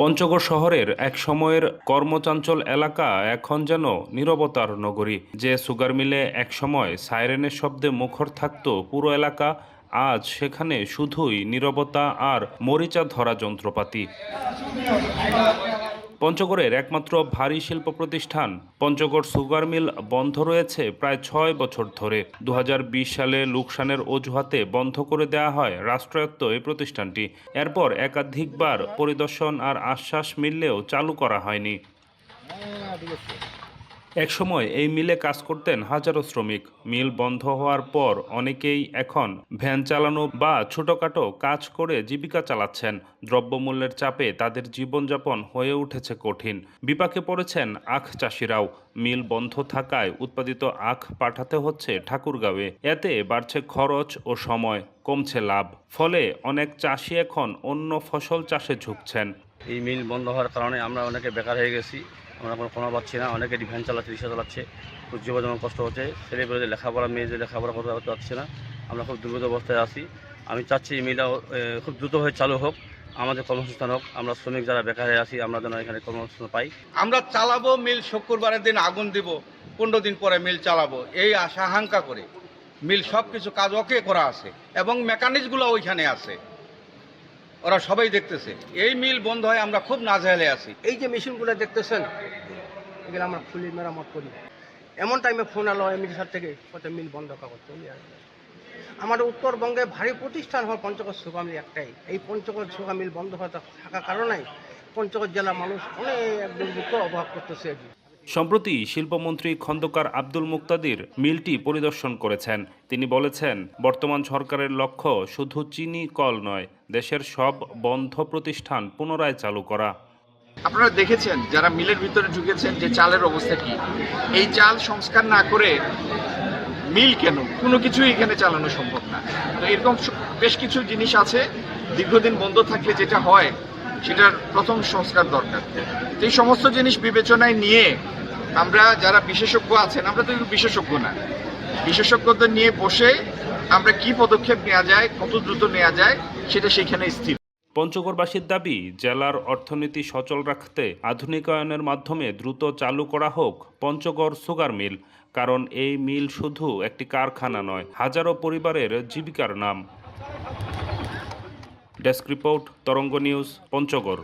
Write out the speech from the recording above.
পঞ্চগড় শহরের এক সময়ের কর্মচাঞ্চল এলাকা এখন যেন নীরবতার নগরী। যে সুগার মিলে একসময় সাইরেনের শব্দে মুখর থাকত পুরো এলাকা, আজ সেখানে শুধুই নীরবতা আর মরিচা ধরা যন্ত্রপাতি। পঞ্চগড়ের একমাত্র ভারী শিল্প প্রতিষ্ঠান পঞ্চগড় সুগার মিল বন্ধ রয়েছে প্রায় ৬ বছর ধরে। ২০২০ সালে লোকসানের অজুহাতে বন্ধ করে দেওয়া হয় রাষ্ট্রায়ত্ত এই প্রতিষ্ঠানটি। এরপর একাধিকবার পরিদর্শন আর আশ্বাস মিললেও চালু করা হয়নি। একসময় এই মিলে কাজ করতেন হাজারো শ্রমিক। মিল বন্ধ হওয়ার পর অনেকেই এখন ভ্যান চালানো বা ছোটখাটো কাজ করে জীবিকা চালাচ্ছেন। দ্রব্যমূল্যের চাপে তাদের জীবনযাপন হয়ে উঠেছে কঠিন। বিপাকে পড়েছেন আখ চাষিরাও। মিল বন্ধ থাকায় উৎপাদিত আখ পাঠাতে হচ্ছে ঠাকুরগাঁওয়ে। এতে বাড়ছে খরচ ও সময়, কমছে লাভ। ফলে অনেক চাষি এখন অন্য ফসল চাষে ঝুঁকছেন। এই মিল বন্ধ হওয়ার কারণে আমরা অনেকে বেকার হয়ে গেছি। আমরা কোনো পাচ্ছি না। অনেকে ভ্যান চালাচ্ছে, রিক্সা চালাচ্ছে, খুব জীবন যেমন কষ্ট হচ্ছে। ছেলেমেয়েদের লেখাপড়া, মেয়েদের লেখাপড়া করতে পারছে না। আমরা খুব দুর্গত অবস্থায় আছি। আমি চাচ্ছি এই মিলটা খুব দ্রুতভাবে চালু হোক, আমাদের কর্মসংস্থান হোক। আমরা শ্রমিক যারা বেকার হয়ে আছি, আমরা যেন এখানে কর্মসংস্থান পাই। আমরা চালাবো মিল, শুক্রবারের দিন আগুন দিব, 15 দিন পরে মিল চালাবো, এই আশা আকাঙ্ক্ষা করে মিল সব কিছু কাজ ওকে করা আছে এবং মেকানিজগুলো ওইখানে আছে, ওরা সবাই দেখতেছে। এই মিল বন্ধ হয় আমরা খুব নাজেহালে আছি। এই যে মেশিনগুলো দেখতেছেন, এগুলো আমরা ফুলি মেরামত করি। এমন টাইমে ফোন এলো এমডিসার থেকে, কত মিল বন্ধ করতে। আমাদের উত্তরবঙ্গে ভারী প্রতিষ্ঠান হওয়ার পঞ্চগড় সুগা মিল একটাই। এই পঞ্চগড় সুগা মিল বন্ধ হয়ে থাকার কারণে পঞ্চগড় জেলার মানুষ অনেক দুর্ভোগ অভাব করতেছে। সম্প্রতি শিল্পমন্ত্রী খন্দকার আব্দুল মুক্তাদির মিলটি পরিদর্শন করেছেন। তিনি বলেছেন, বর্তমান সরকারের লক্ষ্য শুধু চিনি কল নয়, দেশের সব বন্ধ প্রতিষ্ঠান পুনরায় চালু করা। আপনারা দেখেছেন যারা মিলের ভিতরে ঢুকেছেন যে চালের অবস্থা কি। এই চাল সংস্কার না করে মিল কেন, কোনো কিছুই এখানে চালানো সম্ভব না। তো এরকম বেশ কিছু জিনিস আছে, দীর্ঘদিন বন্ধ থাকলে যেটা হয় সেটার প্রথম সংস্কার দরকার। এই সমস্ত জিনিস বিবেচনায় নিয়ে আমরা যারা বিশেষজ্ঞ আছেন, আমরা তো বিশেষজ্ঞ না, বিশেষজ্ঞদের নিয়ে বসে আমরা কি পদক্ষেপ নেওয়া যায়, কত দ্রুত নেওয়া যায়, সেটা সেখানে স্থির। পঞ্চগড়বাসীর দাবি, জেলার অর্থনীতি সচল রাখতে আধুনিকায়নের মাধ্যমে দ্রুত চালু করা হোক পঞ্চগড় সুগার মিল। কারণ এই মিল শুধু একটি কারখানা নয়, হাজারো পরিবারের জীবিকার নাম। ডেস্ক রিপোর্ট, তরঙ্গ নিউজ, পঞ্চগড়।